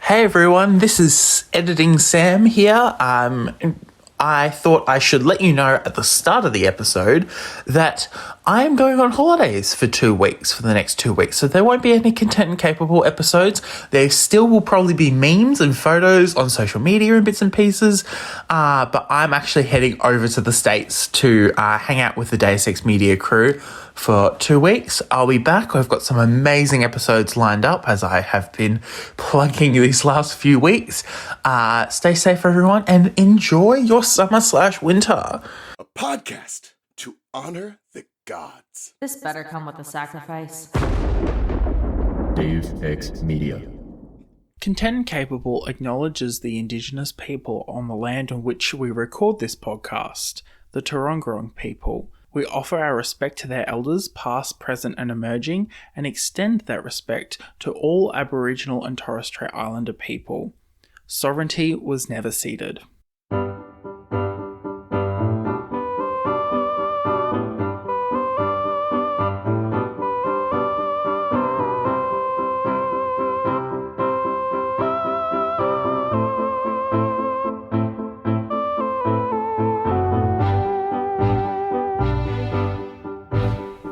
Hey everyone, this is Editing Sam here. I thought I should let you know at the start of the episode that I am going on holidays for 2 weeks, for the next 2 weeks. So there won't be any content-capable episodes. There still will probably be memes and photos on social media and bits and pieces. But I'm actually heading over to the States to hang out with the Deus Ex Media crew for 2 weeks. I'll be back. I've got some amazing episodes lined up as I have been plugging these last few weeks. Stay safe, everyone, and enjoy your summer/winter. A podcast to honor the gods. This better come with a sacrifice. Deus Ex Media. Content Capable acknowledges the Indigenous people on the land on which we record this podcast, the Turungurung people. We offer our respect to their elders, past, present, and emerging, and extend that respect to all Aboriginal and Torres Strait Islander people. Sovereignty was never ceded.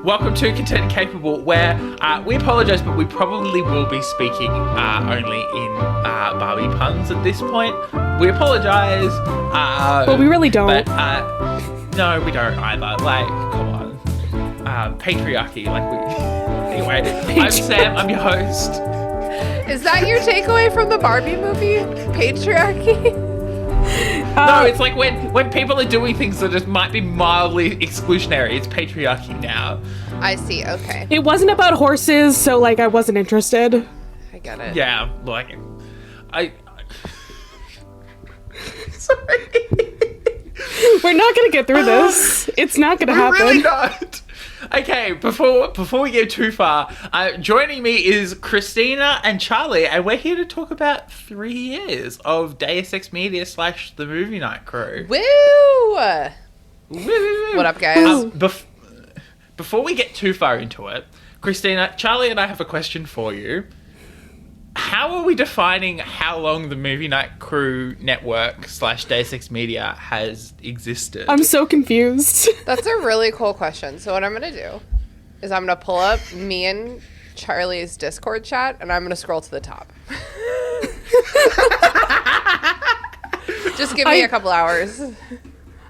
Welcome to Content Capable, where we apologise, but we probably will be speaking only in Barbie puns at this point. We apologise. But we really don't. But, no, we don't either. Like, come on. Patriarchy, like we... Anyway, I'm Sam, I'm your host. Is that your takeaway from the Barbie movie? Patriarchy? No, it's like when people are doing things that just might be mildly exclusionary, it's patriarchy now. I see, okay. It wasn't about horses, so, like, I wasn't interested. I get it. Yeah, like, sorry. We're not gonna get through this. It's not gonna happen. We're really not. Okay, before we go too far, joining me is Christina and Charlie, and we're here to talk about 3 years of Deus Ex Media / the Movie Night crew. Woo! Woo! What up, guys? Before we get too far into it, Christina, Charlie and I have a question for you. How are we defining how long the Movie Night Crew Network / Deus Ex Media has existed? I'm so confused. That's a really cool question. So what I'm going to do is I'm going to pull up me and Charlie's Discord chat, and I'm going to scroll to the top. Just give me a couple hours.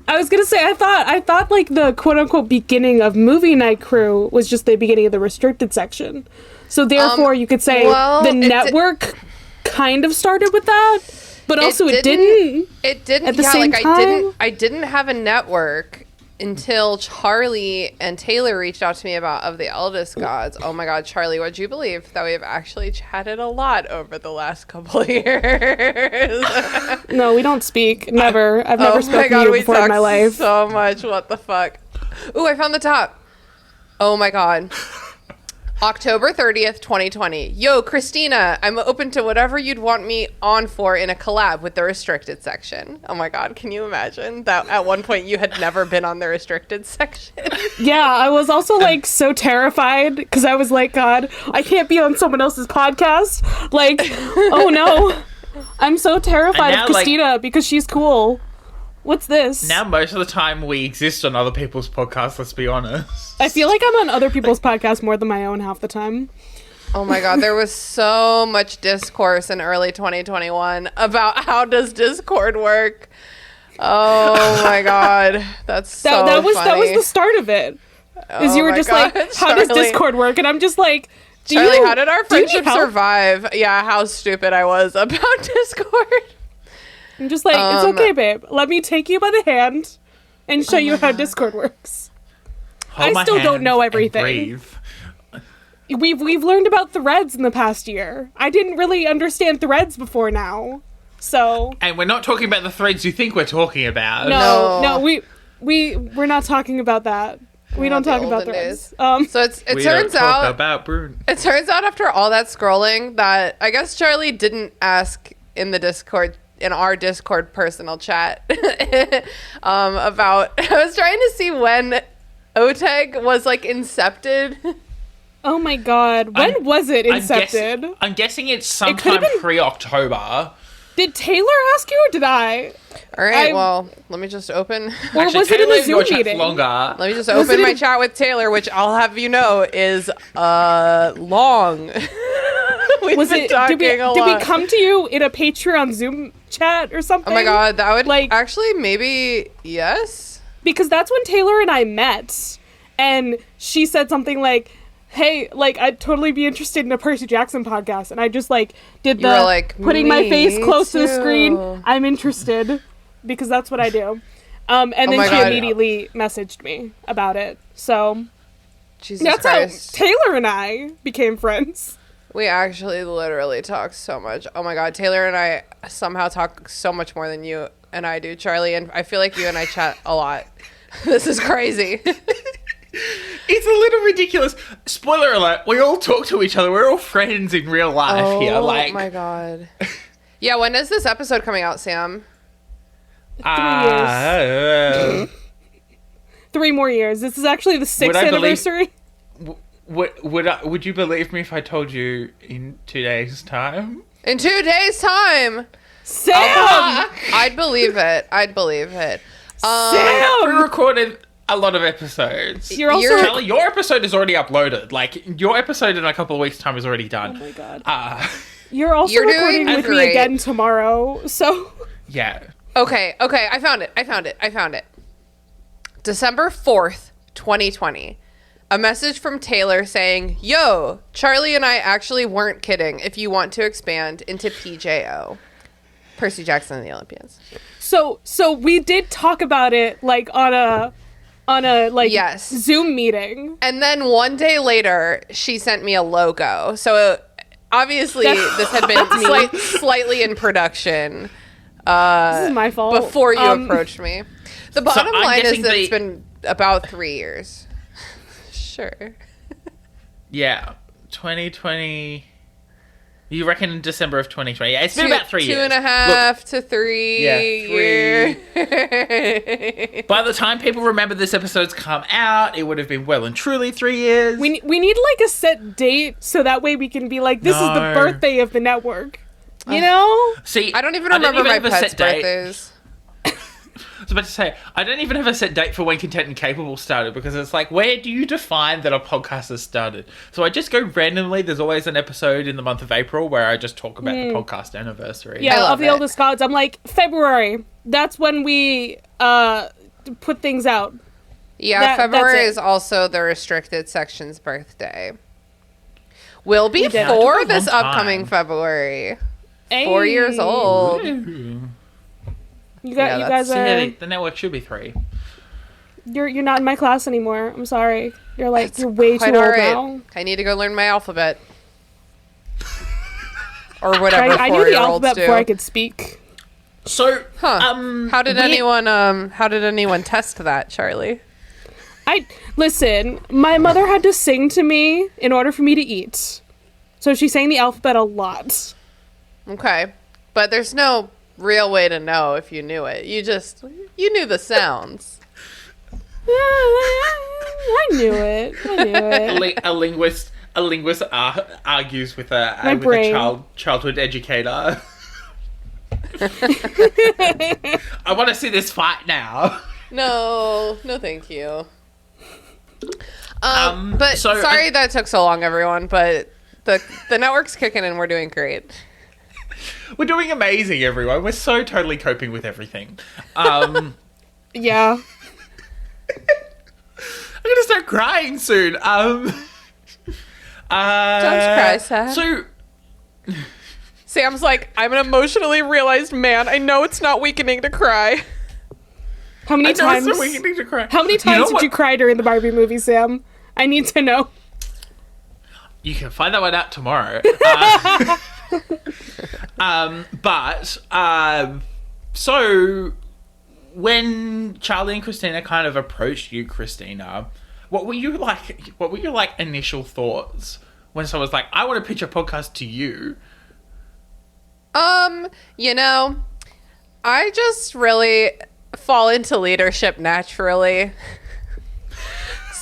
I was gonna say, I thought like the quote unquote beginning of Movie Night Crew was just the beginning of the restricted section. So therefore you could say the network kind of started with that, but also it didn't. It didn't. At the same time? I didn't have a network until Charlie and Taylor reached out to me about Of the Eldest Gods. Oh my God, Charlie, would you believe that we have actually chatted a lot over the last couple of years? No, we don't speak. Never. I've never spoken to you before in my life. So much. What the fuck? Ooh, I found the top. Oh my God. October 30th, 2020. Yo, Christina, I'm open to whatever you'd want me on for in a collab with the restricted section. Oh my God, can you imagine that at one point you had never been on the restricted section? Yeah, I was also like so terrified because I was like, God, I can't be on someone else's podcast. Like, oh no. I'm so terrified of Christina because she's cool. What's this? Now most of the time we exist on other people's podcasts, let's be honest. I feel like I'm on other people's podcasts more than my own half the time. Oh my God, there was so much discourse in early 2021 about how does Discord work. Oh my God, that's so that was funny. the start of it. Is you were just God, like, how does Discord work? And I'm just like, Charlie, how did our friendship survive? Yeah, how stupid I was about Discord. I'm just like, it's okay, babe. Let me take you by the hand and show you how Discord works. I still don't know everything. We've learned about threads in the past year. I didn't really understand threads before now. So And we're not talking about the threads you think we're talking about. No, we're not talking about that. We don't talk about threads. So it turns out about Bruno. It turns out after all that scrolling that I guess Charlie didn't ask in the Discord, in our Discord personal chat about, I was trying to see when OTEG was like incepted Oh my god. When was it incepted? I'm guessing it's sometime pre-October. Did Taylor ask you or did I? All right, well, let me just open. Or Actually, was it in Taylor, a Zoom your chat's meeting? longer. Let me just open my chat with Taylor, which I'll have you know is long. We've been talking a lot. Did we come to you in a Patreon Zoom chat or something? Oh my god, that would like actually maybe yes. Because that's when Taylor and I met, and she said something like, "Hey, like I'd totally be interested in a Percy Jackson podcast," and I just like did You the were like, putting my face close to the too. screen. I'm interested because that's what I do. And then my she God. immediately messaged me about it. So Jesus that's Christ. how Taylor and I became friends. We actually literally talk so much. Oh my god, Taylor and I somehow talk so much more than you and I do, Charlie, and I feel like you and I chat a lot. This is crazy. It's a little ridiculous. Spoiler alert, we all talk to each other. We're all friends in real life here. Oh my god. Yeah, when is this episode coming out, Sam? 3 years. 3 more years. This is actually the 6th anniversary. Would you believe me if I told you in 2 days' time? In 2 days' time. Sam! I'd believe it. Sam! We recorded a lot of episodes. Charlie, your episode is already uploaded. Like, your episode in a couple of weeks' time is already done. Oh my god. You're also recording with me again tomorrow, so... Yeah. Okay, I found it. December 4th, 2020. A message from Taylor saying, "Yo, Charlie and I actually weren't kidding if you want to expand into PJO." Percy Jackson and the Olympians. So we did talk about it like on a yes. Zoom meeting. And then one day later, she sent me a logo. So obviously this had been slightly in production. This is my fault. Before you approached me. The bottom line is that it's been about 3 years. Sure. Yeah. 2020. You reckon in December of 2020? Yeah, it's been about 3 years. 2.5 to 3 years. By the time people remember this episode's come out, it would have been well and truly 3 years. We need like a set date so that way we can be like, this is the birthday of the network. You know? See, I don't even remember my pets' birthdays. I was about to say, I don't even have a set date for when Content and Capable started, because it's like, where do you define that a podcast has started? So I just go randomly. There's always an episode in the month of April where I just talk about the podcast anniversary. Yeah, of the Oldest Gods. I'm like, February. That's when we put things out. Yeah, February is also the restricted section's birthday. Will be for this upcoming February. 4 years old. You guys are. The network should be 3. You're not in my class anymore. I'm sorry. You're way too old now. I need to go learn my alphabet. Or whatever. I knew the alphabet before I could speak. So, how did anyone test that, Charlie? Listen, my mother had to sing to me in order for me to eat. So she sang the alphabet a lot. Okay. But there's no real way to know if you knew it. You knew the sounds. I knew it. A linguist argues with a childhood educator. I want to see this fight now. No, thank you. But sorry that took so long, everyone. But the network's kicking and we're doing great. We're doing amazing, everyone. We're so totally coping with everything. Yeah. I'm gonna start crying soon. Don't cry, Sam. So Sam's like, I'm an emotionally realized man. I know it's not weakening to cry. How many times? It's so weakening to cry. How many times did you cry during the Barbie movie, Sam? I need to know. You can find that one out tomorrow. So when Charlie and Christina kind of approached you, Christina, what were your initial thoughts when someone was like, I want to pitch a podcast to you? I just really fall into leadership naturally.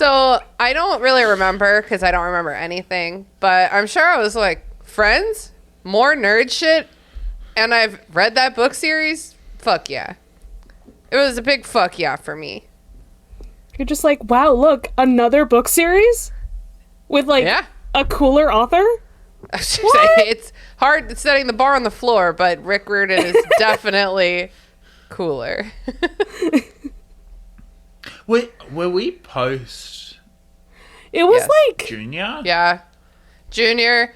So I don't really remember because I don't remember anything, but I'm sure I was like, Friends? More nerd shit? And I've read that book series? Fuck yeah. It was a big fuck yeah for me. You're just like, wow, look, another book series? With like a cooler author? It's hard setting the bar on the floor, but Rick Riordan is definitely cooler. Were we post? It was like Junior? Yeah. Junior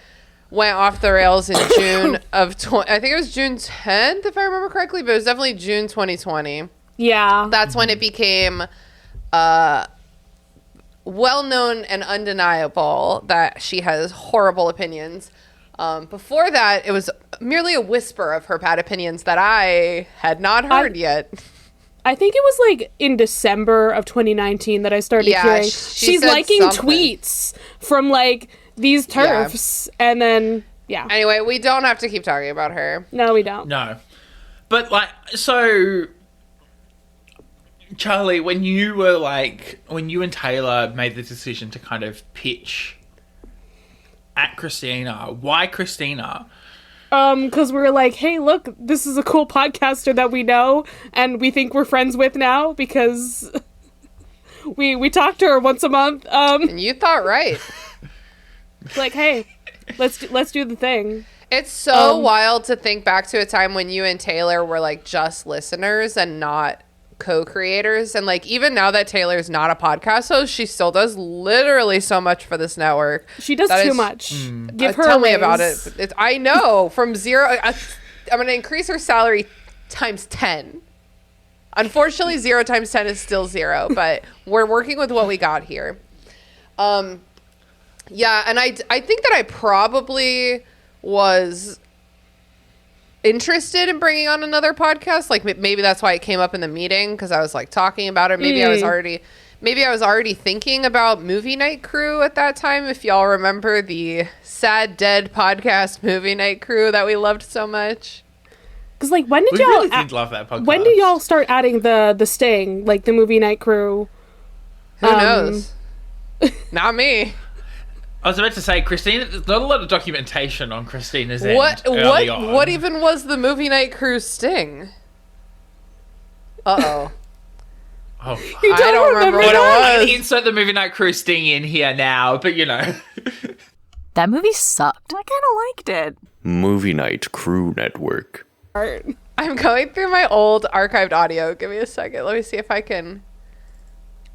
went off the rails in June of I think it was June 10th, if I remember correctly, but it was definitely June 2020. Yeah. That's when it became well-known and undeniable that she has horrible opinions. Before that, it was merely a whisper of her bad opinions that I had not heard yet. I think it was like in December of 2019 that I started hearing she's liking tweets from like these TERFs, and then Anyway, we don't have to keep talking about her. No, we don't. No, but like, so Charlie, when you and Taylor made the decision to kind of pitch at Christina, why Christina? Because we were like, hey, look, this is a cool podcaster that we know and we think we're friends with now because we talk to her once a month. And you thought right. Like, hey, let's do the thing. It's so wild to think back to a time when you and Taylor were like just listeners and not co-creators, and like even now that Taylor's not a podcast host, she still does literally so much for this network. She does too much. Give her tell a me raise. about it. I know, from zero I'm gonna increase her salary times 10. Unfortunately, 0 times 10 is still 0, but we're working with what we got here. Yeah, and I think that I probably was interested in bringing on another podcast. Like maybe that's why it came up in the meeting, because I was like talking about it. Maybe I was already thinking about Movie Night Crew at that time. If y'all remember the Sad Dead podcast Movie Night Crew that we loved so much. Because like when did We y'all really did love that podcast. When did y'all start adding the Sting, like the Movie Night Crew? Who knows? Not me. I was about to say, Christina, there's not a lot of documentation on Christina's end. What even was the Movie Night Crew Sting? Uh-oh. Oh, You I don't remember what it I was. insert the Movie Night Crew sting in here now, but you know. That movie sucked. I kind of liked it. Movie Night Crew Network. I'm going through my old archived audio. Give me a second. Let me see if I can.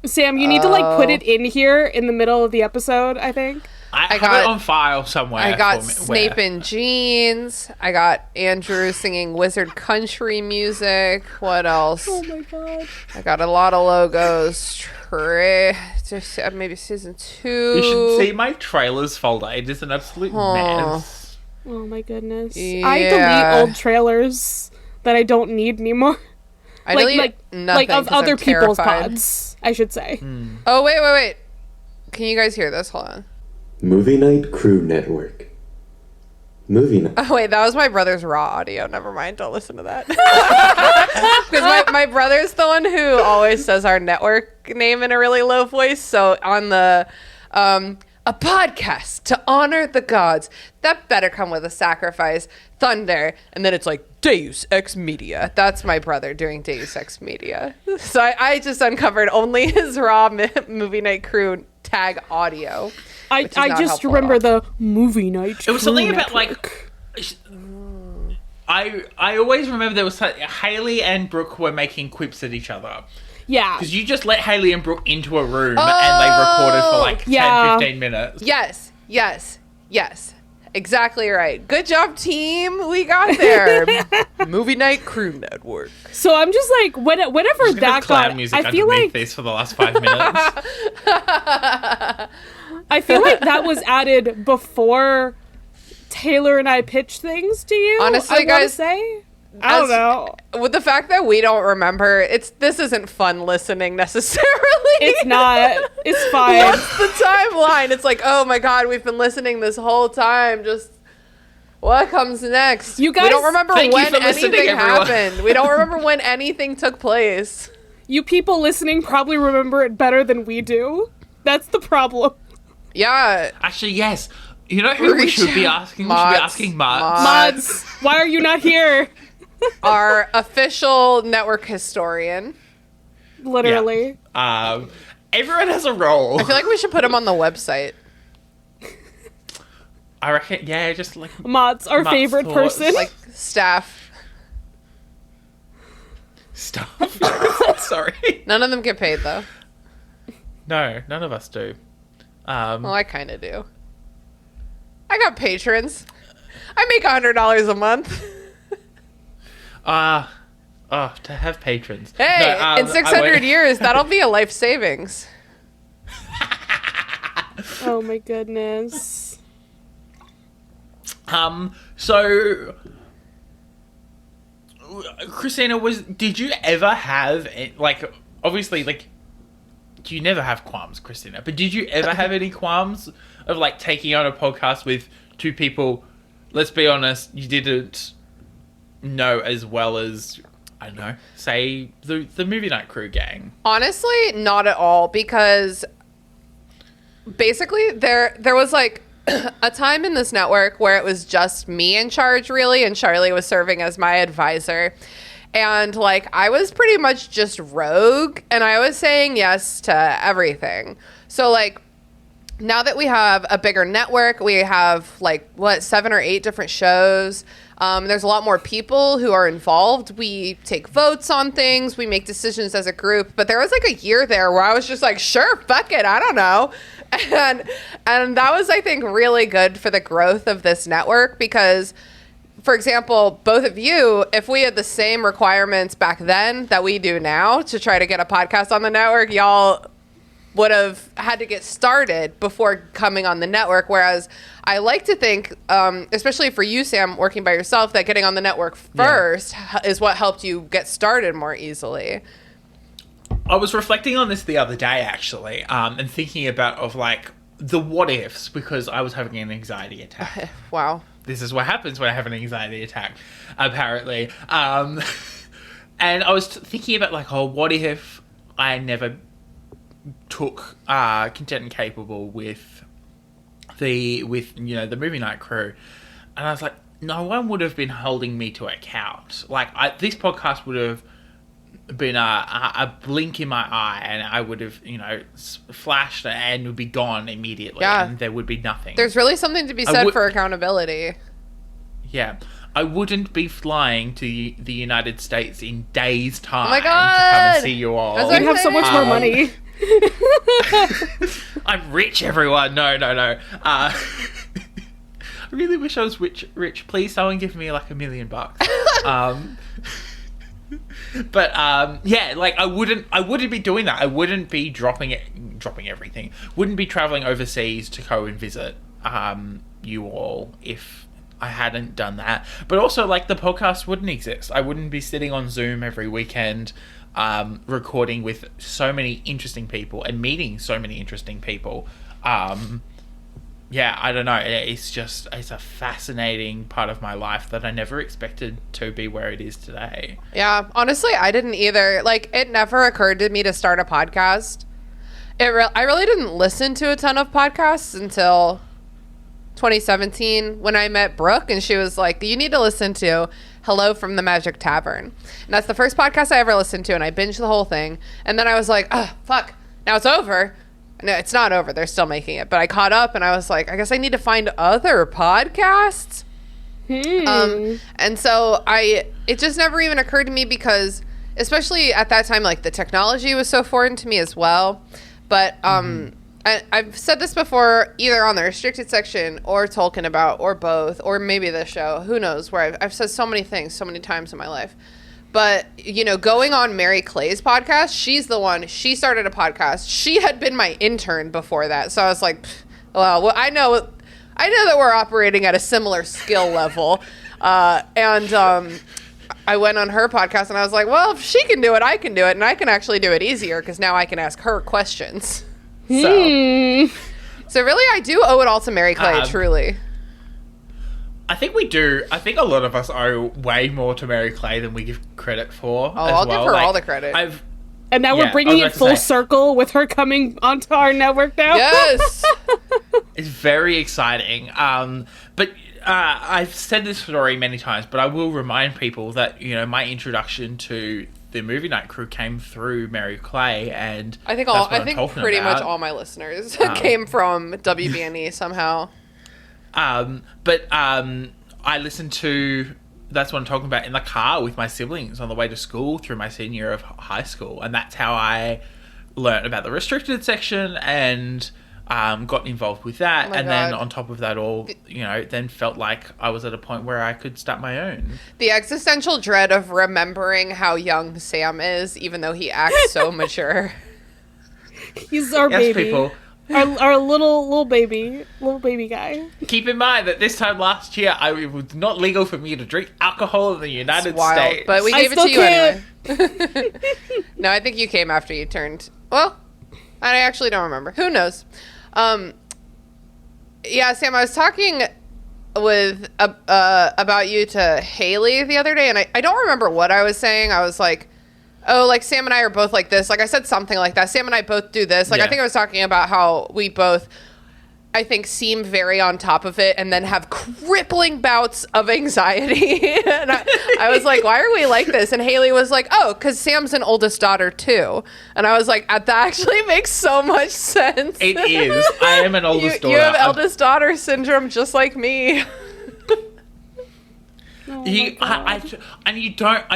Sam, you need to like put it in here in the middle of the episode, I think. I got it on file somewhere. I got for me. Snape Where? in Jeans. I got Andrew singing Wizard Country music. What else? Oh my god. I got a lot of logos. Maybe season 2. You should see my trailers folder. It is an absolute mess. Oh my goodness. Yeah. I delete old trailers that I don't need anymore. I delete nothing of 'cause I'm other people's terrified. pods, I should say. Oh, wait. Can you guys hear this? Hold on. Movie Night Crew Network. Movie Night. Oh, wait, that was my brother's raw audio. Never mind. Don't listen to that. Because my brother's the one who always says our network name in a really low voice. So on the a podcast to honor the gods, that better come with a sacrifice, thunder, and then it's like Deus Ex Media. That's my brother doing Deus Ex Media. So I just uncovered only his raw Movie Night Crew tag audio. I just remember the Movie Night. It was something about like. I always remember there was Haley and Brooke were making quips at each other. Yeah. Because you just let Haley and Brooke into a room and they recorded for like 10, 15 minutes. Yes. Exactly right. Good job, team. We got there. Movie Night Crew Network. So I'm just like, whenever that got, music I feel like this for the last 5 minutes. I feel like that was added before Taylor and I pitched things to you. Honestly, I guys, say. I don't know. With the fact that we don't remember, this isn't fun listening necessarily. It's not. It's fine. What's the timeline? It's like, oh my god, we've been listening this whole time. Just what comes next? You guys, we don't remember thank you when for listening, anything everyone. happened. We don't remember when anything took place. You people listening probably remember it better than we do. That's the problem. Yeah. Actually, yes. You know who we should be asking? We should be asking Mods. Mods, why are you not here? Our official network historian. Literally. Yeah. Everyone has a role. I feel like we should put him on the website. I reckon, yeah, just like... Mods, our favorite thoughts. person. Like, staff. Stuff. Sorry. None of them get paid, though. No, none of us do. Well, I kind of do. I got patrons. I make $100 a month. To have patrons. Hey, No, in 600 years, that'll be a life savings. Oh my goodness. So... Christina, did you ever have, like, obviously, like, you never have qualms, Christina, but did you ever have any qualms of, like, taking on a podcast with two people, let's be honest, you didn't know as well as, I don't know, say, the Movie Night Crew gang? Honestly, not at all, because basically there was, like, a time in this network where it was just me in charge, really, and Charlie was serving as my advisor. And, like, I was pretty much just rogue, and I was saying yes to everything. So, like, now that we have a bigger network, we have, like, 7 or 8 different shows. There's a lot more people who are involved. We take votes on things. We make decisions as a group. But there was, like, a year there where I was just like, sure, fuck it, I don't know. And that was, I think, really good for the growth of this network because, for example, both of you, if we had the same requirements back then that we do now to try to get a podcast on the network, y'all would have had to get started before coming on the network. Whereas I like to think, especially for you, Sam, working by yourself, that getting on the network first is what helped you get started more easily. I was reflecting on this the other day, actually, and thinking about like the what ifs because I was having an anxiety attack. Wow. This is what happens when I have an anxiety attack, apparently. And I was thinking about like, what if I never took Content and Capable with the Movie Night Crew, and I was like, no one would have been holding me to account. Like this podcast would have been a blink in my eye, and I would have flashed and would be gone immediately, and there would be nothing. There's really something to be said for accountability. Yeah. I wouldn't be flying to the United States in days' time to come and see you all. I'd have so much more money. I'm rich, everyone. No. I really wish I was rich. Please, someone give me like $1 million. But yeah, like I wouldn't be doing that. I wouldn't be dropping everything. Wouldn't be traveling overseas to go and visit you all if I hadn't done that. But also, like, the podcast wouldn't exist. I wouldn't be sitting on Zoom every weekend recording with so many interesting people and meeting so many interesting people. Yeah, I don't know. It's a fascinating part of my life that I never expected to be where it is today. Yeah, honestly, I didn't either. Like, it never occurred to me to start a podcast. I really didn't listen to a ton of podcasts until 2017 when I met Brooke, and she was like, you need to listen to Hello from the Magic Tavern. And that's the first podcast I ever listened to, and I binged the whole thing. And then I was like, oh, fuck, now it's over. No, it's not over. They're still making it. But I caught up, and I was like, I guess I need to find other podcasts. And so it just never even occurred to me because, especially at that time, like, the technology was so foreign to me as well. But I've said this before, either on the restricted section or Tolkien About or both, or maybe the show. Who knows? Where I've said so many things so many times in my life. But, going on Mary Clay's podcast, she started a podcast. She had been my intern before that. So I was like, well, I know that we're operating at a similar skill level. And I went on her podcast and I was like, well, if she can do it, I can do it. And I can actually do it easier because now I can ask her questions. So really, I do owe it all to Mary Clay, truly. I think we do. I think a lot of us owe way more to Mary Clay than we give credit for. Oh, I'll give her all the credit. And now we're bringing it full circle with her coming onto our network now. Yes. It's very exciting. But I've said this story many times, but I will remind people that, my introduction to the movie night crew came through Mary Clay, and I think pretty much all my listeners came from WBNE somehow. But I listened to, that's what I'm talking about, in the car with my siblings on the way to school through my senior year of high school, and that's how I learned about the restricted section and got involved with that. Oh, then on top of that all, then felt like I was at a point where I could start my own. The existential dread of remembering how young Sam is, even though he acts so mature. He's our baby. People. Our little baby guy. Keep in mind that this time last year, it was not legal for me to drink alcohol in the United States. But we gave it to you anyway. No, I think you came after you turned. Well, I actually don't remember. Who knows? Yeah, Sam, I was talking with about you to Haley the other day, and I don't remember what I was saying. I was like, oh, like Sam and I are both like this. Like I said something like that. Sam and I both do this. Like I think I was talking about how we both, I think, seem very on top of it and then have crippling bouts of anxiety. And I was like, why are we like this? And Haley was like, oh, because Sam's an oldest daughter too. And I was like, that actually makes so much sense. It is. I am an oldest daughter. You have eldest daughter syndrome just like me. I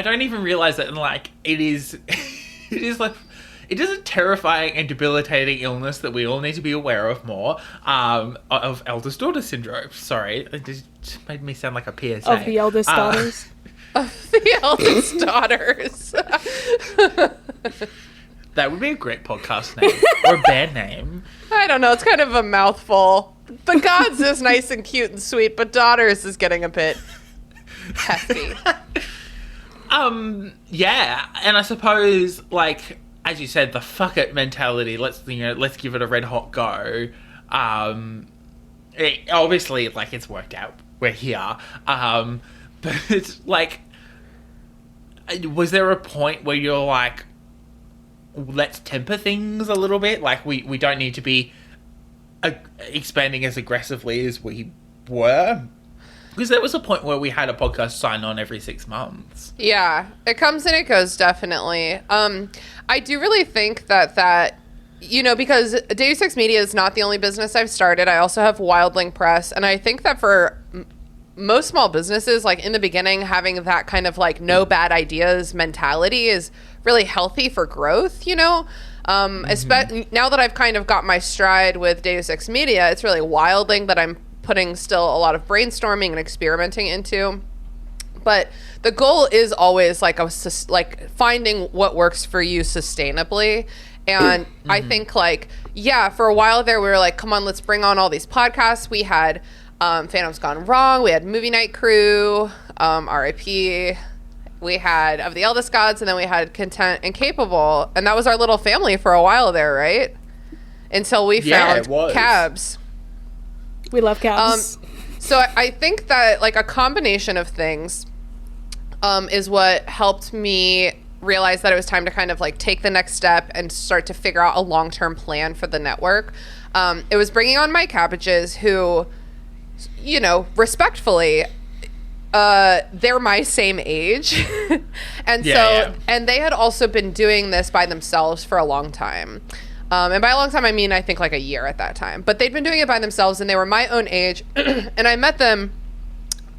don't even realize that, and like it is like, it is a terrifying and debilitating illness that we all need to be aware of more, of eldest daughter syndrome. Sorry, it just made me sound like a PSA. Of the eldest daughters. Of the eldest daughters. That would be a great podcast name, or a band name. I don't know, it's kind of a mouthful. The gods is nice and cute and sweet, but daughters is getting a bit hefty. Yeah, and I suppose, like, as you said, the fuck it mentality, let's give it a red hot go. Obviously, like, it's worked out. We're here. But it's like, was there a point where you're like, let's temper things a little bit? Like, we don't need to be expanding as aggressively as we were? Because there was a point where we had a podcast sign on every 6 months. Yeah, it comes and it goes, definitely. I do really think that because Deus Ex Media is not the only business I've started. I also have Wildling Press, and I think that for most small businesses, like in the beginning, having that kind of like no bad ideas mentality is really healthy for growth, now that I've kind of got my stride with Deus Ex Media, it's really Wildling that I'm putting still a lot of brainstorming and experimenting into. But the goal is always like finding what works for you sustainably. And I think for a while there, we were like, come on, let's bring on all these podcasts. We had Phantom's Gone Wrong. We had Movie Night Crew, RIP. We had Of the Eldest Gods, and then we had Content and Capable. And that was our little family for a while there, right? Until we found Cabs. We love Cabs. So I think that like a combination of things is what helped me realize that it was time to kind of like take the next step and start to figure out a long-term plan for the network. It was bringing on my cabbages who, respectfully, they're my same age. And they had also been doing this by themselves for a long time. And by a long time, I mean, I think like a year at that time. But they'd been doing it by themselves, and they were my own age. And I met them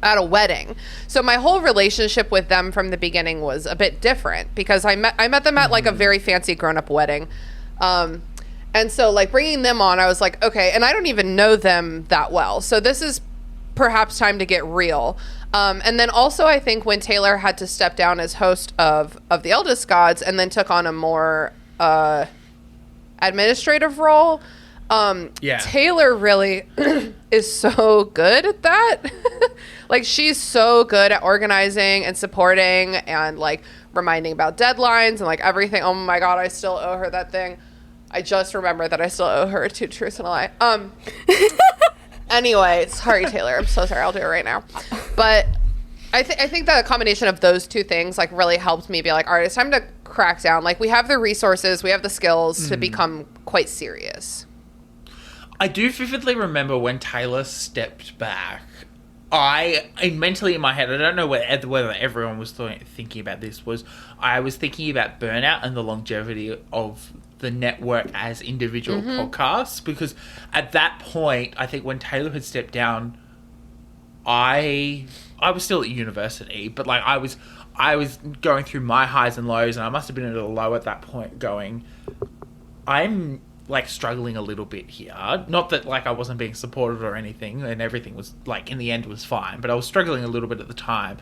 at a wedding. So my whole relationship with them from the beginning was a bit different, because I met them at like a very fancy grown-up wedding. And so like bringing them on, I was like, okay, and I don't even know them that well. So this is perhaps time to get real. And then also I think when Taylor had to step down as host of the Eldest Gods and then took on a more administrative role, Taylor really is so good at that. Like, she's so good at organizing and supporting and like reminding about deadlines and like everything. Oh my god, I still owe her that thing. I just remembered that I still owe her 2 truths and a lie. Anyway, sorry Taylor, I'm so sorry. I'll do it right now. But I think that a combination of those two things like really helped me be like, all right, it's time to crack down. Like, we have the resources, we have the skills to become quite serious. I do vividly remember when Taylor stepped back. I mentally in my head, I don't know whether everyone was thinking about this, I was thinking about burnout and the longevity of the network as individual podcasts, because at that point, I think when Taylor had stepped down, I was still at university, but like I was going through my highs and lows, and I must have been at a low at that point going, I'm like struggling a little bit here. Not that like I wasn't being supported or anything, and everything was like in the end was fine, but I was struggling a little bit at the time.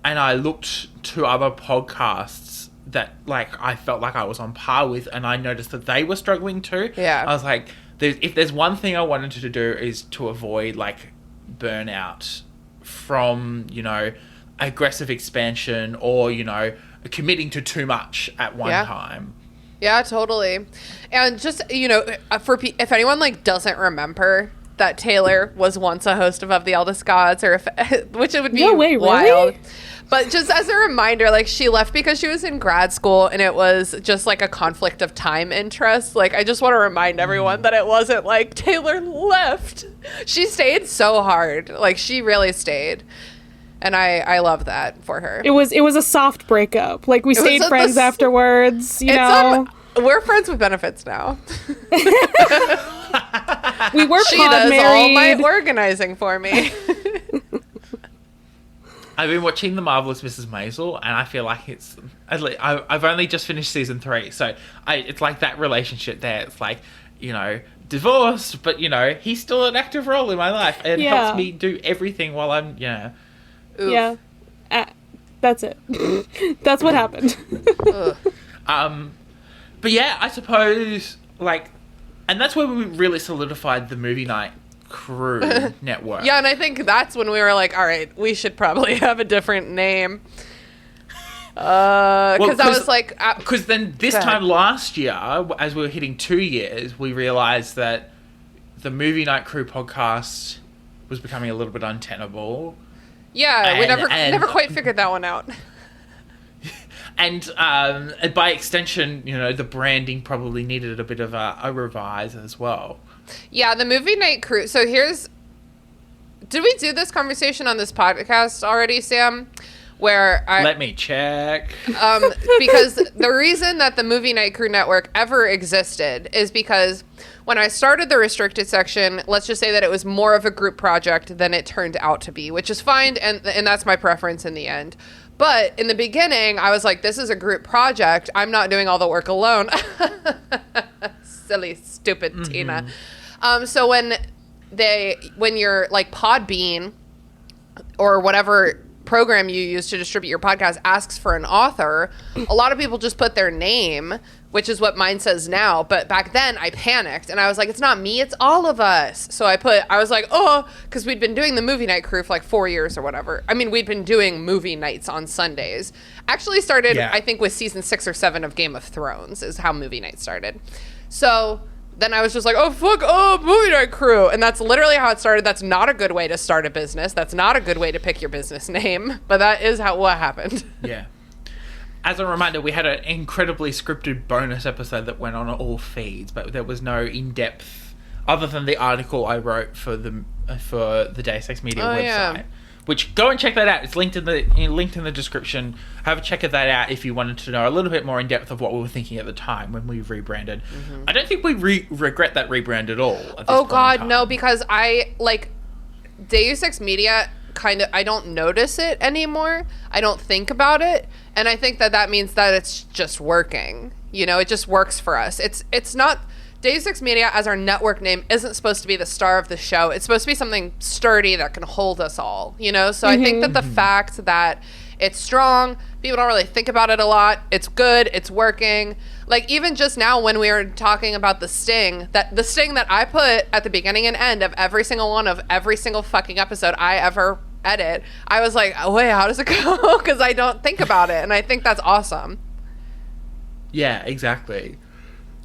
And I looked to other podcasts that like I felt like I was on par with, and I noticed that they were struggling too. Yeah. I was like, if there's one thing I wanted to do is to avoid like burnout from, you know, aggressive expansion or, you know, committing to too much at one time. Yeah, totally. And just, you know, if anyone like doesn't remember that Taylor was once a host of the Eldest Gods, or which it would be wild. Really? But just as a reminder, like, she left because she was in grad school, and it was just like a conflict of time interest. Like, I just want to remind everyone that it wasn't like Taylor left. She stayed so hard. Like, she really stayed. And I love that for her. It was a soft breakup. Like, we stayed friends afterwards, you know. We're friends with benefits now. We were she pod does married. all my organizing for me. I've been watching The Marvelous Mrs. Maisel, and I feel like I've only just finished season 3, so it's like that relationship there. It's like, you know, divorced, but, you know, he's still an active role in my life, and helps me do everything while I'm, Oof. Yeah. That's it. That's what happened. But yeah, I suppose, like, and that's where we really solidified the Movie Night Crew network. Yeah, and I think that's when we were like, all right, we should probably have a different name. Because I was like... Because then this time last year, as we were hitting 2 years, we realised that the Movie Night Crew podcast was becoming a little bit untenable. Yeah, we never quite figured that one out. And by extension, you know, the branding probably needed a bit of a revise as well. Yeah, the Movie Night Crew. So did we do this conversation on this podcast already, Sam? Let me check. Because the reason that the Movie Night Crew Network ever existed is because when I started the restricted section, let's just say that it was more of a group project than it turned out to be, which is fine, and that's my preference in the end. But in the beginning, I was like, this is a group project. I'm not doing all the work alone. Silly, stupid Tina. So when you're like Podbean or whatever program you use to distribute your podcast asks for an author, a lot of people just put their name, which is what mine says now. But back then I panicked and I was like, it's not me, it's all of us. So I was like, because we'd been doing the Movie Night Crew for like 4 years or whatever. I mean, we'd been doing movie nights on Sundays. Actually started, I think, with season 6 or 7 of Game of Thrones is how movie night started. So then I was just like, Movie Night Crew. And that's literally how it started. That's not a good way to start a business. That's not a good way to pick your business name. But that is what happened. Yeah. As a reminder, we had an incredibly scripted bonus episode that went on all feeds, but there was no in-depth, other than the article I wrote for the Deus Ex Media website. Yeah. Which, go and check that out. It's linked in the description. Have a check of that out if you wanted to know a little bit more in depth of what we were thinking at the time when we rebranded. Mm-hmm. I don't think we regret that rebrand at all. Oh God, no, because I like Deus Ex Media. I don't notice it anymore. I don't think about it, and I think that means that it's just working. You know, it just works for us. It's not. Deus Ex Media as our network name isn't supposed to be the star of the show. It's supposed to be something sturdy that can hold us all, you know? So I think that the fact that it's strong, people don't really think about it a lot. It's good. It's working. Like, even just now when we were talking about the sting that I put at the beginning and end of every single one of every single fucking episode I ever edit, I was like, oh, wait, how does it go? Because I don't think about it. And I think that's awesome. Yeah, exactly.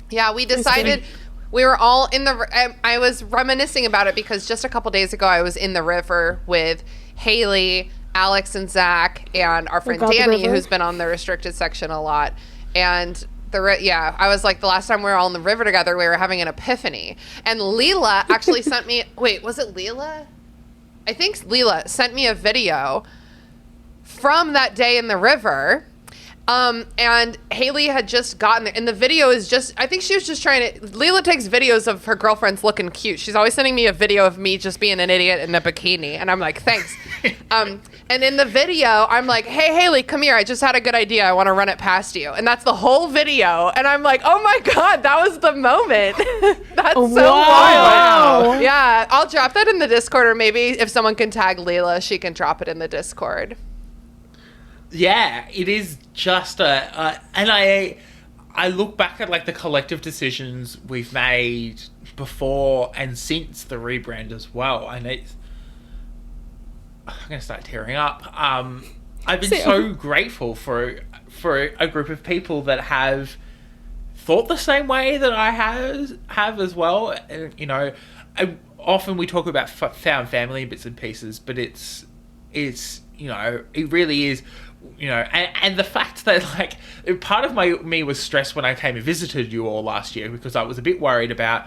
Yeah, we decided we were all in the... I was reminiscing about it because just a couple days ago I was in the river with Haley Alex and Zach and our friend Danny, who's been on the restricted section a lot. And I was like, the last time we were all in the river together, we were having an epiphany. And Leela actually sent me, wait, was it Leela? I think Leela sent me a video from that day in the river. And Haley had just gotten there, and the video is just, I think she was just trying to, Leela takes videos of her girlfriends looking cute. She's always sending me a video of me just being an idiot in a bikini, and I'm like, thanks. And in the video, I'm like, hey, Haley, come here. I just had a good idea. I want to run it past you. And that's the whole video. And I'm like, oh my God, that was the moment. That's so wild. Yeah, I'll drop that in the Discord, or maybe if someone can tag Leela, she can drop it in the Discord. Yeah, it is just and I look back at like the collective decisions we've made before and since the rebrand as well, and I'm gonna start tearing up. I've been so grateful for a group of people that have thought the same way that I have as well. And, you know, often we talk about found family in bits and pieces, but it's you know, it really is. You know, and the fact that, like, part of me was stressed when I came and visited you all last year, because I was a bit worried about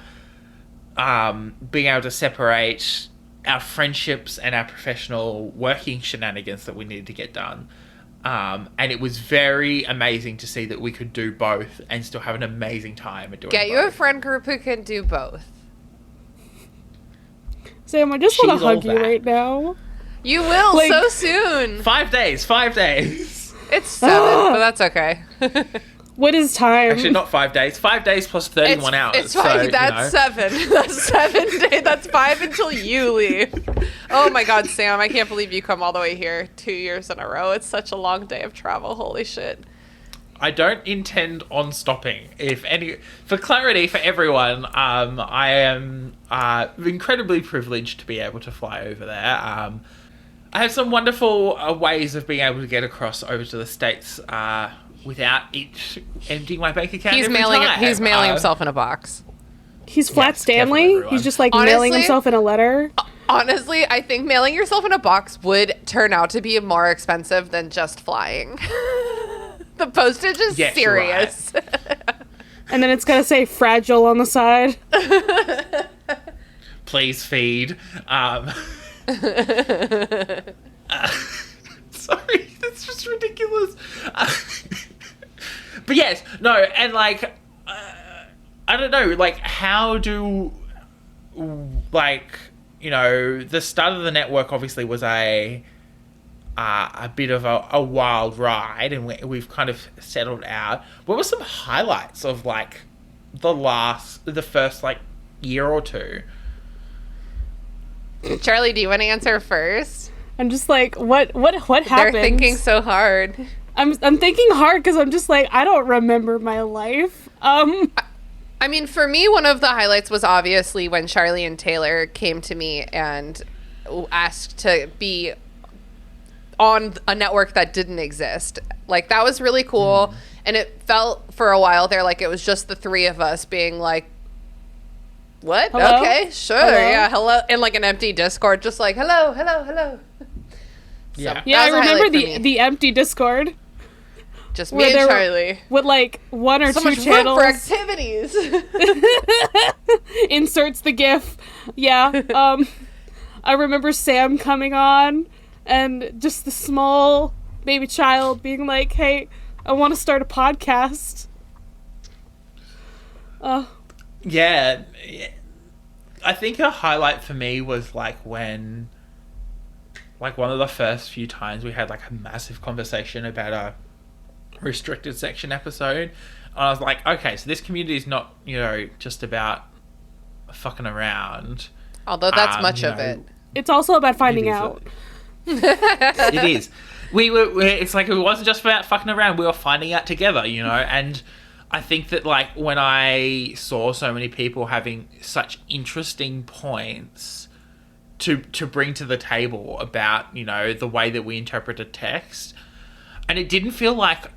being able to separate our friendships and our professional working shenanigans that we needed to get done. And it was very amazing to see that we could do both and still have an amazing time at doing Get both. you a friend group who can do both. Sam, I just want to hug you right now. You will, like, so soon. 5 days. It's 7, but that's okay. What is time? Actually, not 5 days. 5 days plus 31 hours. It's 5. So, that's 7. That's 7 days. That's 5 until you leave. Oh my God, Sam, I can't believe you come all the way here 2 years in a row. It's such a long day of travel. Holy shit. I don't intend on stopping. For clarity for everyone, I am incredibly privileged to be able to fly over there. I have some wonderful ways of being able to get across over to the States without it emptying my bank account. He's mailing himself in a box. He's Flat Stanley. He's just like mailing himself in a letter. Honestly, I think mailing yourself in a box would turn out to be more expensive than just flying. The postage is serious. Right. And then it's gonna say fragile on the side. Please feed. Sorry, that's just ridiculous. But yes, no, and like, I don't know, like, how do, like, you know, the start of the network obviously was a bit of a wild ride, and we've kind of settled out. What were some highlights of, like, the first, like, year or two? Charlie, do you want to answer first? I'm just like, what happened? They're thinking so hard. I'm thinking hard because I'm just like, I don't remember my life. I mean, for me, one of the highlights was obviously when Charlie and Taylor came to me and asked to be on a network that didn't exist. Like, that was really cool. And it felt for a while there like it was just the three of us being like, what? Hello? Okay, sure. Hello? Yeah, hello. In like an empty Discord, just like, hello. Yeah. So, Yeah, I remember the empty Discord. Just me and Charlie. With like one or so two much channels. Room for activities. Inserts the GIF. Yeah. I remember Sam coming on and just the small baby child being like, hey, I want to start a podcast. Yeah, I think a highlight for me was like when, like, one of the first few times we had like a massive conversation about a restricted section episode. And I was like, okay, so this community is not, you know, just about fucking around. Although that's much of it. It's also about finding out. It is. It's like, it wasn't just about fucking around. We were finding out together, you know, and I think that, like, when I saw so many people having such interesting points to bring to the table about, you know, the way that we interpret a text, and it didn't feel like,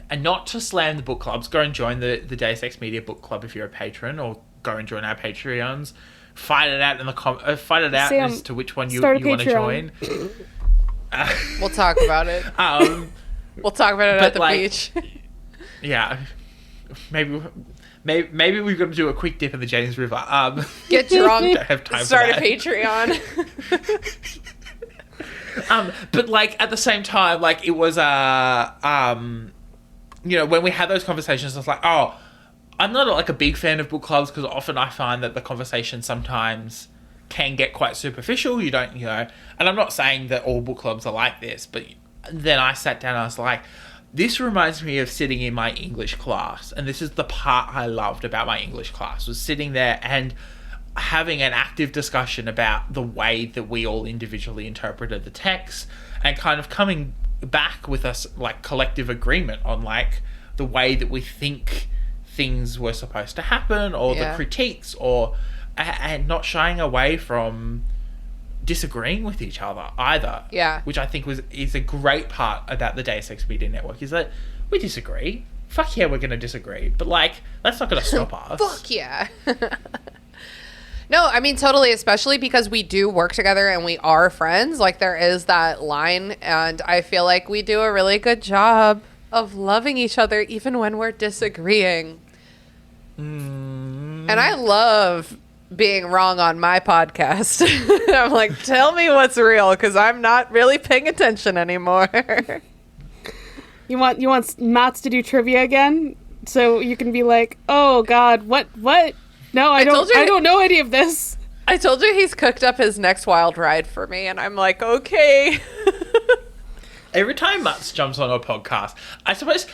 and not to slam the book clubs, go and join the Deus Ex Media book club if you're a patron, or go and join our Patreons. Fight it out in the fight it out Sam, as to which one you want to join. We'll talk about it. We'll talk about it at the beach. Yeah. Maybe we've got to do a quick dip in the James River. Get drunk. Don't have time Start for a Patreon. But like at the same time, like it was when we had those conversations, I was like, oh, I'm not like a big fan of book clubs because often I find that the conversation sometimes can get quite superficial. You don't, and I'm not saying that all book clubs are like this, but then I sat down and I was like, this reminds me of sitting in my English class. And this is the part I loved about my English class, was sitting there and having an active discussion about the way that we all individually interpreted the text and kind of coming back with us like collective agreement on like the way that we think things were supposed to happen or the critiques and not shying away from disagreeing with each other either. Yeah. Which I think is a great part about the Deus Ex Media Network, is that we disagree. Fuck yeah, we're going to disagree. But like, that's not going to stop us. Fuck yeah. No, I mean, totally, especially because we do work together and we are friends. Like, there is that line, and I feel like we do a really good job of loving each other even when we're disagreeing. And I love being wrong on my podcast. I'm like, tell me what's real, because I'm not really paying attention anymore. You want Mats to do trivia again? So you can be like, oh, God, what? No, I don't know any of this. I told you he's cooked up his next wild ride for me, and I'm like, okay. Every time Mats jumps on a podcast, I suppose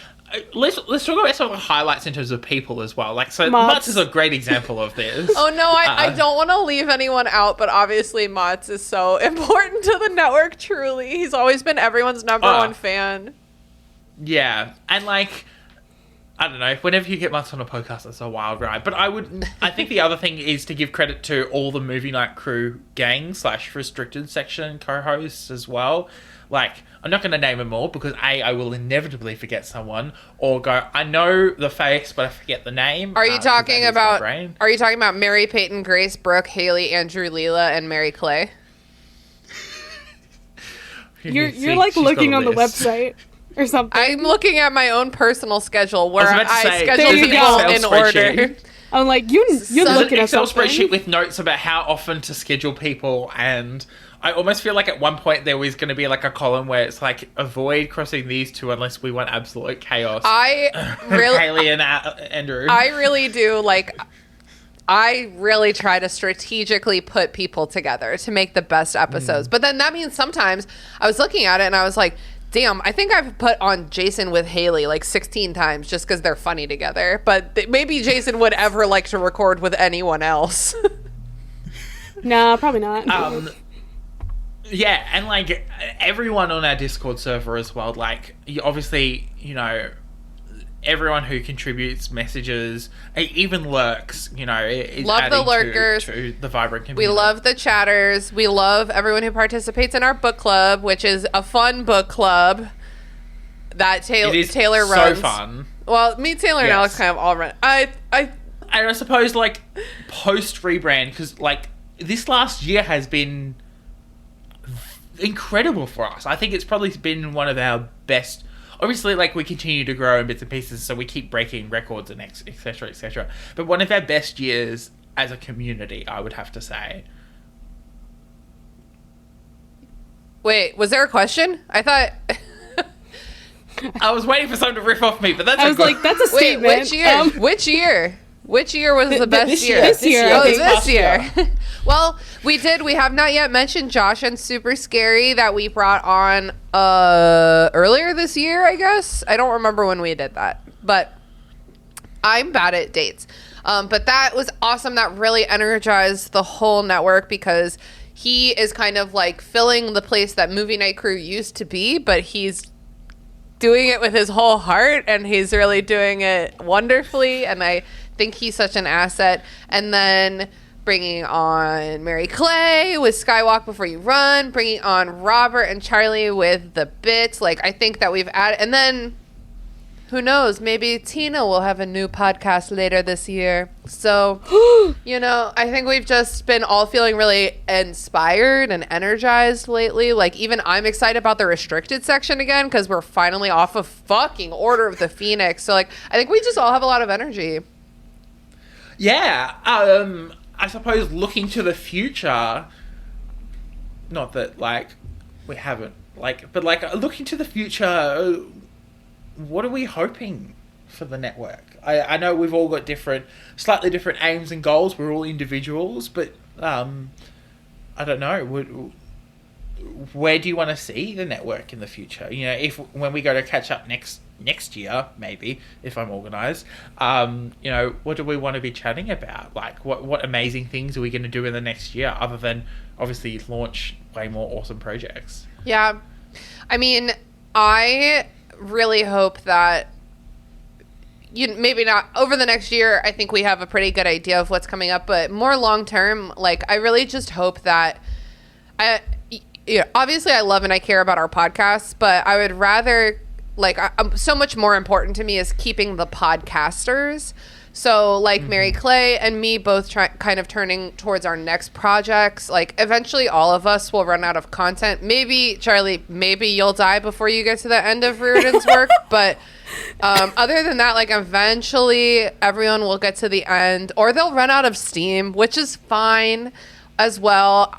let's talk about some of the highlights in terms of people as well. Like, so Mats is a great example of this. Oh no, I don't want to leave anyone out, but obviously Mats is so important to the network. Truly, he's always been everyone's number one fan. Yeah, and like, I don't know, whenever you get Mats on a podcast, it's a wild ride. But I think the other thing is to give credit to all the Movie Night Crew gang / restricted section co-hosts as well. Like, I'm not going to name them all because I will inevitably forget someone, or go, I know the face but I forget the name. Are you talking about Mary Peyton, Grace, Brooke, Haley, Andrew, Leela, and Mary Clay? You're like looking on the website or something. I'm looking at my own personal schedule where I schedule people in order. I'm like, you're looking at Excel something. spreadsheet with notes about how often to schedule people, and I almost feel like at one point there was going to be like a column where it's like, avoid crossing these two unless we want absolute chaos. Haley and Andrew. I really do, like, I really try to strategically put people together to make the best episodes. But then that means sometimes I was looking at it and I was like, damn, I think I've put on Jason with Haley like 16 times just because they're funny together. But maybe Jason would ever like to record with anyone else. No, probably not. Yeah, and like everyone on our Discord server as well, like obviously, everyone who contributes messages, even lurks, is love the adding lurkers to the vibrant community. We love the chatters. We love everyone who participates in our book club, which is a fun book club that Taylor runs. So fun. Well, me, Taylor, and Alex kind of all run. I suppose like post rebrand, because like this last year has been incredible for us. I think it's probably been one of our best. Obviously, like, we continue to grow in bits and pieces, so we keep breaking records and etc, etc. But one of our best years as a community, I would have to say. Wait, was there a question? I thought... I was waiting for someone to riff off me, but that's... I was like, that's a statement. Wait, which year? Which year? Which year was the best year? This year. Oh, this year. Well, we have not yet mentioned Josh and Super Scary that we brought on earlier this year, I guess. I don't remember when we did that, but I'm bad at dates. But that was awesome. That really energized the whole network because he is kind of like filling the place that Movie Night Crew used to be, but he's doing it with his whole heart and he's really doing it wonderfully. And I think he's such an asset. And then bringing on Mary Clay with Skywalk Before You Run, bringing on Robert and Charlie with the bits. Like, I think that we've added, and then Who knows? Maybe Tina will have a new podcast later this year. So, I think we've just been all feeling really inspired and energized lately. Like, even I'm excited about the restricted section again because we're finally off of fucking Order of the Phoenix. So, like, I think we just all have a lot of energy. Yeah. I suppose looking to the future, not that, like, we haven't, like, but, like, looking to the future, what are we hoping for the network? I know we've all got slightly different aims and goals. We're all individuals, but I don't know. Where do you want to see the network in the future? When we go to catch up next year, maybe if I'm organised, what do we want to be chatting about? Like, what amazing things are we going to do in the next year, other than obviously launch way more awesome projects? Yeah, I mean, I really hope that maybe not over the next year. I think we have a pretty good idea of what's coming up, but more long term, like, I really just hope that obviously I love and I care about our podcasts, but I would rather, like, so much more important to me is keeping the podcasters. So, like, Mary Clay and me both kind of turning towards our next projects. Like, eventually all of us will run out of content. Maybe, Charlie, maybe you'll die before you get to the end of Riordan's work. But other than that, like, eventually everyone will get to the end. Or they'll run out of steam, which is fine as well.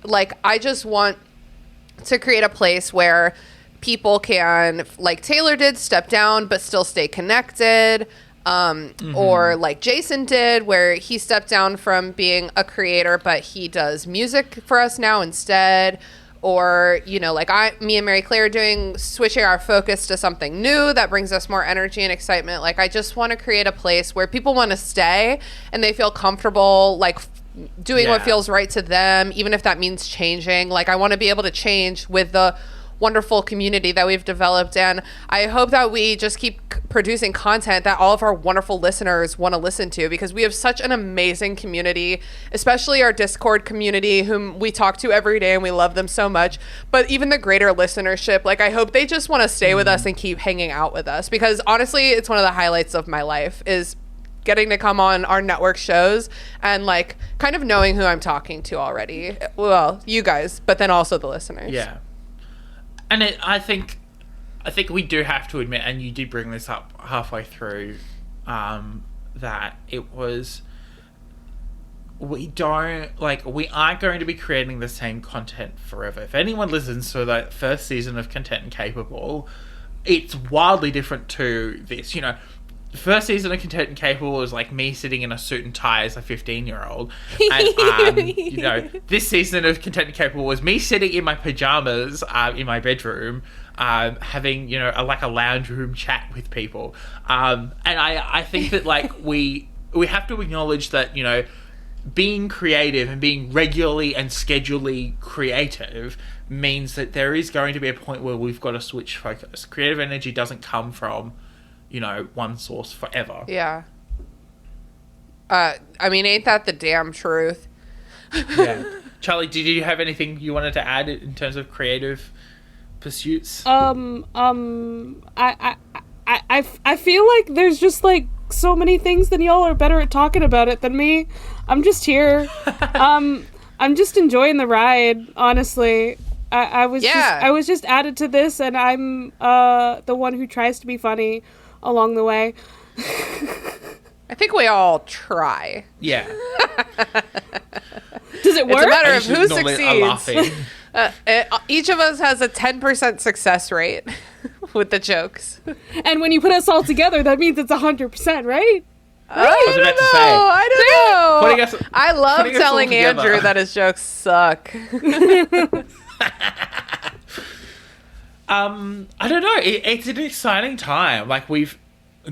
Like, I just want to create a place where people can, like Taylor did, step down but still stay connected. Or like Jason did, where he stepped down from being a creator, but he does music for us now instead. Or, like me and Mary Claire are switching our focus to something new that brings us more energy and excitement. Like, I just want to create a place where people want to stay and they feel comfortable, like, doing what feels right to them, even if that means changing. Like, I want to be able to change with the wonderful community that we've developed, and I hope that we just keep producing content that all of our wonderful listeners want to listen to, because we have such an amazing community, especially our Discord community, whom we talk to every day and we love them so much. But even the greater listenership, like, I hope they just want to stay with us and keep hanging out with us, because honestly, it's one of the highlights of my life is getting to come on our network shows and, like, kind of knowing who I'm talking to already. Well, you guys, but then also the listeners. Yeah. And I think we do have to admit, and you did bring this up halfway through, that it was, we aren't going to be creating the same content forever. If anyone listens to the first season of Content and Capable, it's wildly different to this. The first season of Content and Capable was like me sitting in a suit and tie as a 15-year-old. And, this season of Content and Capable was me sitting in my pajamas in my bedroom, having, a lounge room chat with people. And I think that, like, we have to acknowledge that, being creative and being regularly and schedulely creative means that there is going to be a point where we've got to switch focus. Creative energy doesn't come from one source forever. Yeah. I mean, ain't that the damn truth? Yeah. Charlie, did you have anything you wanted to add in terms of creative pursuits? I feel like there's just, like, so many things that y'all are better at talking about it than me. I'm just here. I'm just enjoying the ride, honestly. I was just added to this, and I'm the one who tries to be funny along the way. I think we all try. Yeah. Does it work? It's a matter of who succeeds. Each of us has a 10% success rate with the jokes. And when you put us all together, that means it's 100%, right? I don't know. I love telling Andrew that his jokes suck. I don't know. It's an exciting time. Like, we've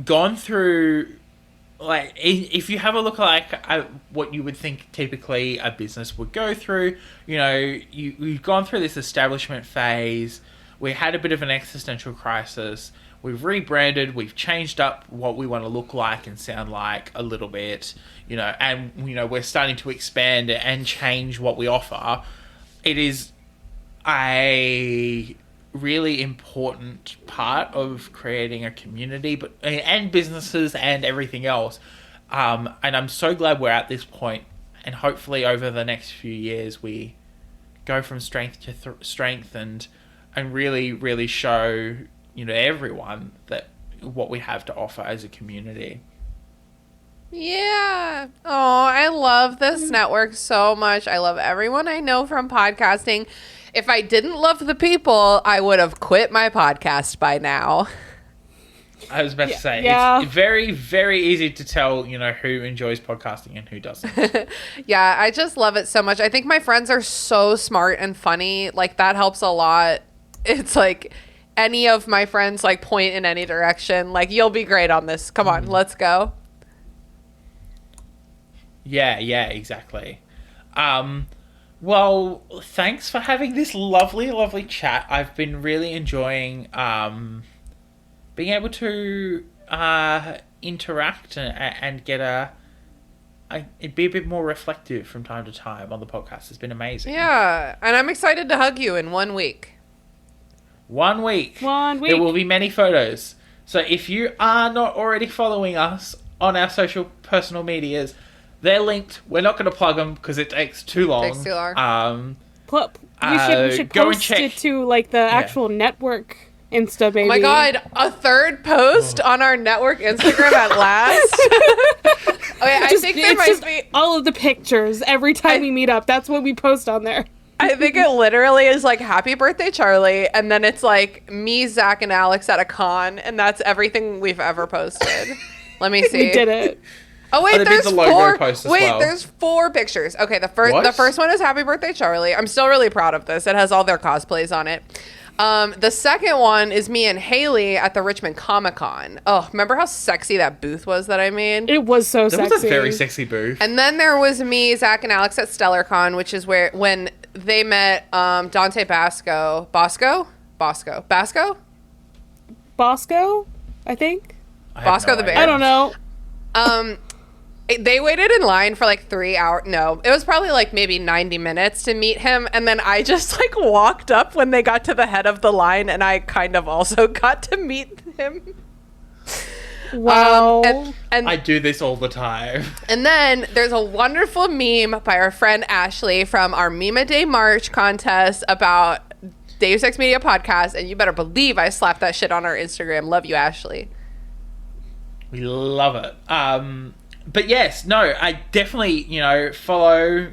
gone through, like, if you have a look at what you would think typically a business would go through, we've gone through this establishment phase. We had a bit of an existential crisis. We've rebranded. We've changed up what we want to look like and sound like a little bit, and, we're starting to expand and change what we offer. It is a really important part of creating a community, and businesses and everything else. And I'm so glad we're at this point, and hopefully over the next few years we go from strength to strength and really, really show, everyone that what we have to offer as a community. Yeah. Oh, I love this network so much. I love everyone I know from podcasting. If I didn't love the people, I would have quit my podcast by now. I was about to say, yeah. It's very, very easy to tell, who enjoys podcasting and who doesn't. Yeah, I just love it so much. I think my friends are so smart and funny. Like, that helps a lot. It's like any of my friends, like, point in any direction. Like, you'll be great on this. Come on, let's go. Yeah, exactly. Well, thanks for having this lovely, lovely chat. I've been really enjoying being able to interact and get it'd be a bit more reflective from time to time on the podcast. It's been amazing. Yeah, and I'm excited to hug you in 1 week. 1 week. 1 week. There will be many photos. So if you are not already following us on our social personal medias, they're linked. We're not going to plug them because it takes too long. Takes too long. We should go and post check. it to like the actual network Insta, baby. Oh my god, a third post on our network Instagram at last? Okay, I think there might be all of the pictures every time we meet up. That's what we post on there. I think it literally is like happy birthday, Charlie, and then it's like me, Zach, and Alex at a con, and that's everything we've ever posted. Let me see. We did it. Oh wait, there's the logo four. post as Wait, well. there's 4 pictures. Okay, the first one is happy birthday, Charlie. I'm still really proud of this. It has all their cosplays on it. The second one is me and Haley at the Richmond Comic Con. Oh, remember how sexy that booth was that I made? It was so That sexy. was a very sexy booth. And then there was me, Zach, and Alex at StellarCon, which is when they met Dante Basco, Bosco, I think. Bosco the Bear. I don't know. They waited in line for like 3 hours. No, it was probably like maybe 90 minutes to meet him. And then I just like walked up when they got to the head of the line, and I kind of also got to meet him. Wow. And I do this all the time. And then there's a wonderful meme by our friend Ashley from our Meme a Day March contest about Deus Ex Media Podcast. And you better believe I slapped that shit on our Instagram. Love you, Ashley. We love it. But yes, no, I definitely, follow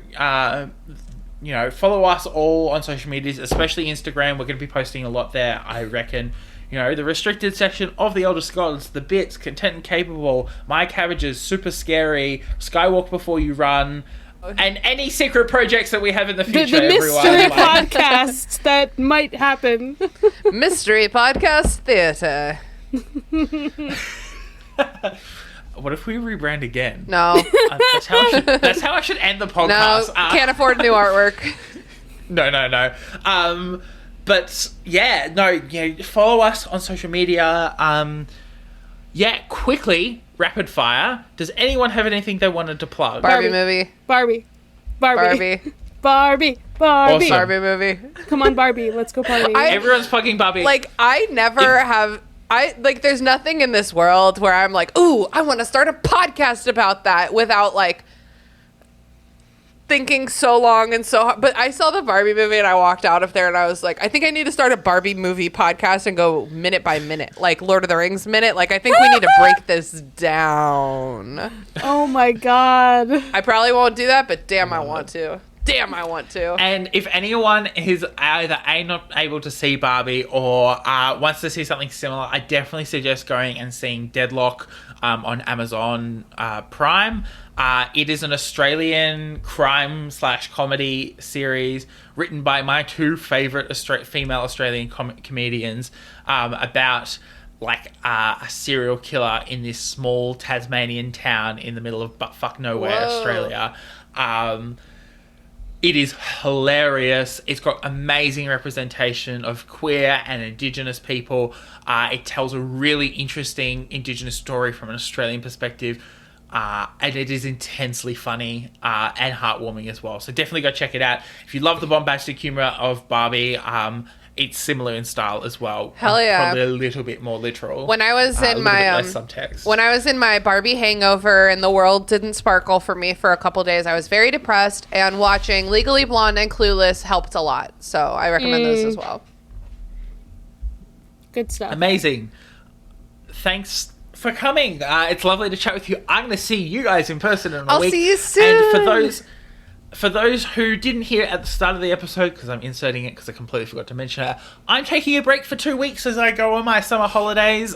us all on social medias, especially Instagram. We're going to be posting a lot there, I reckon. The restricted section of the Eldest Gods, the bits, content and capable, my cabbages, super scary, Skywalk Before You Run, and any secret projects that we have in the future. The mystery podcast that might happen. Mystery Podcast Theater. What if we rebrand again? No. That's how I should end the podcast. No, can't afford new artwork. No. But yeah, no, follow us on social media. Quickly, rapid fire. Does anyone have anything they wanted to plug? Barbie movie. Barbie. Awesome. Barbie movie. Come on, Barbie. Let's go party. Everyone's plugging Barbie. Like, I never have... there's nothing in this world where I'm like, ooh, I want to start a podcast about that without, like, thinking so long and so hard. But I saw the Barbie movie and I walked out of there and I was like, I think I need to start a Barbie movie podcast and go minute by minute, like Lord of the Rings minute. Like, I think we need to break this down. Oh, my God. I probably won't do that, but damn, I want to. And if anyone is either not able to see Barbie or wants to see something similar, I definitely suggest going and seeing Deadloch on Amazon Prime. It is an Australian crime/comedy series written by my 2 favorite female Australian comedians about a serial killer in this small Tasmanian town in the middle of buttfuck nowhere, Australia. It is hilarious. It's got amazing representation of queer and Indigenous people. It tells a really interesting Indigenous story from an Australian perspective. And it is intensely funny and heartwarming as well. So definitely go check it out. If you love the bombastic humor of Barbie, it's similar in style as well. Hell yeah. Probably a little bit more literal. When I was in less subtext. when I was in my Barbie hangover and the world didn't sparkle for me for a couple days, I was very depressed, and watching Legally Blonde and Clueless helped a lot. So I recommend those as well. Good stuff. Amazing. Thanks for coming. It's lovely to chat with you. I'm going to see you guys in person in a week. I'll see you soon. And for those who didn't hear at the start of the episode, because I'm inserting it because I completely forgot to mention it, I'm taking a break for 2 weeks as I go on my summer holidays.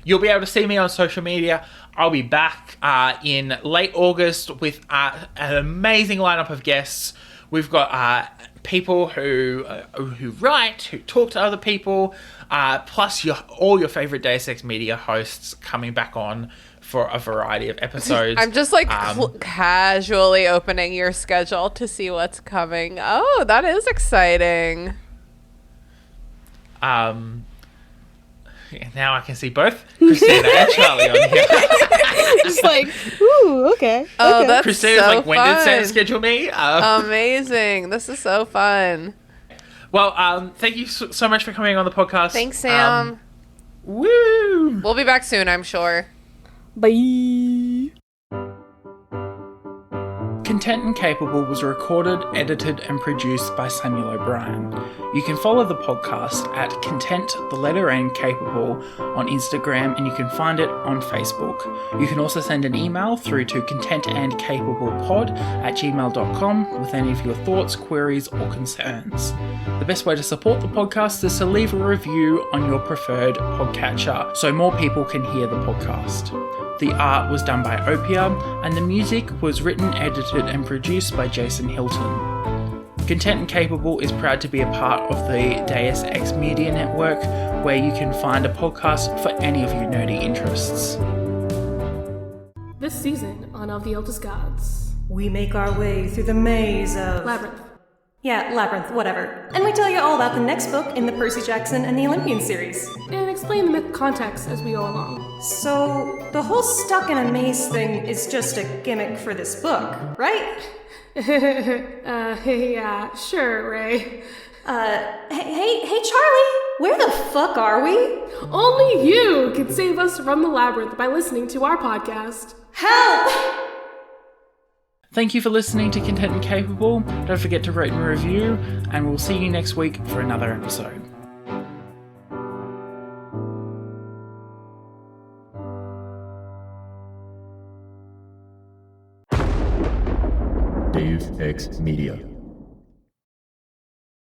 You'll be able to see me on social media. I'll be back in late August with an amazing lineup of guests. We've got people who write, who talk to other people, plus all your favorite Deus Ex Media hosts coming back on for a variety of episodes. I'm just like casually opening your schedule to see what's coming. Oh, that is exciting. Now I can see both Christina and Charlie on here. Just like, ooh, okay. Oh, okay. that's Christina's so like, when fun. did Sam schedule me? Amazing. This is so fun. Well, thank you so much for coming on the podcast. Thanks, Sam. Woo! We'll be back soon, I'm sure. Bye. Content and Capable was recorded, edited, and produced by Samuel O'Brien. You can follow the podcast at Content, the letter N, Capable on Instagram, and you can find it on Facebook. You can also send an email through to contentandcapablepod@gmail.com with any of your thoughts, queries, or concerns. The best way to support the podcast is to leave a review on your preferred podcatcher so more people can hear the podcast. The art was done by Opia, and the music was written, edited, and produced by Jason Hilton. Content and Capable is proud to be a part of the Deus Ex Media Network, where you can find a podcast for any of your nerdy interests. This season on Of the Eldest Gods, we make our way through the maze of... Labyrinth. Yeah, Labyrinth, whatever. And we tell you all about the next book in the Percy Jackson and the Olympian series. And explain the myth context as we go along. So, the whole stuck in a maze thing is just a gimmick for this book, right? Yeah, sure, Ray. Hey, Charlie! Where the fuck are we? Only you can save us from the labyrinth by listening to our podcast. Help! Thank you for listening to Content and Capable. Don't forget to rate and review, and we'll see you next week for another episode. Deus Ex Media.